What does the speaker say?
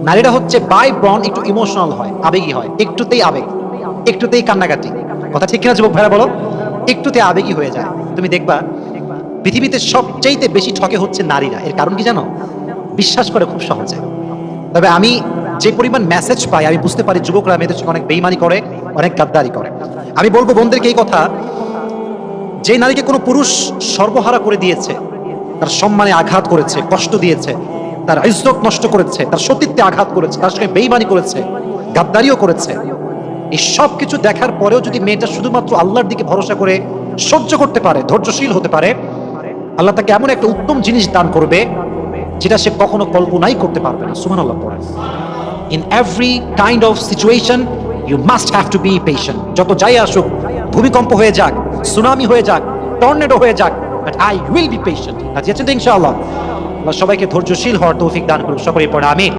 নারীরা হচ্ছে by born একটু ইমোশনাল হয়, আবেগী হয়, একটুতেই আবেগ, একটুতেই কান্নাকাটি। কথা ঠিক কিনা যুবক ভাইরা বলো? একটুতে আবেগী হয়ে যায়। তুমি দেখবা পৃথিবীতে সবচাইতে বেশি ঠকে হচ্ছে নারীরা। এর কারণ কি জানো? বিশ্বাস করে খুব সহজে। তবে আমি যে পরিমাণ মেসেজ পাই, আমি বুঝতে পারি যুবকরা মেয়েদের সঙ্গে অনেক বেইমানি করে, অনেক গাদ্দারি করে। আমি বলবো বোনদেরকে এই কথা, যে নারীকে কোনো পুরুষ সর্বহারা করে দিয়েছে, তার সম্মানে আঘাত করেছে, কষ্ট দিয়েছে, তার ইজ্জত নষ্ট করেছে, তার সতীত্বে আঘাত করেছে, তার সঙ্গে বেইমানি করেছে, গাদ্দারিও করেছে, এই সব কিছু দেখার পরেও যদি মেয়েটা শুধুমাত্র আল্লাহর দিকে ভরসা করে সহ্য করতে পারে, ধৈর্যশীল হতে পারে, আল্লাহ তাকে এমন একটা উত্তম জিনিস দান করবে যেটা সে কখনো কল্পনাই করতে পারবে না। সুবহানাল্লাহ পড়ে। In every kind of situation you must have to be patient. যত যাই আসুক, ভূমিকম্প হয়ে যাক, সুনামি হয়ে যাক, টর্নেডো হয়ে যাক, but I will be patient. রাজি আছেন তো ইনশাআল্লাহ? আল্লাহ সবাইকে ধৈর্যশীল হওয়ার তৌফিক দান করুন। সকলেই পড়ে আমিন।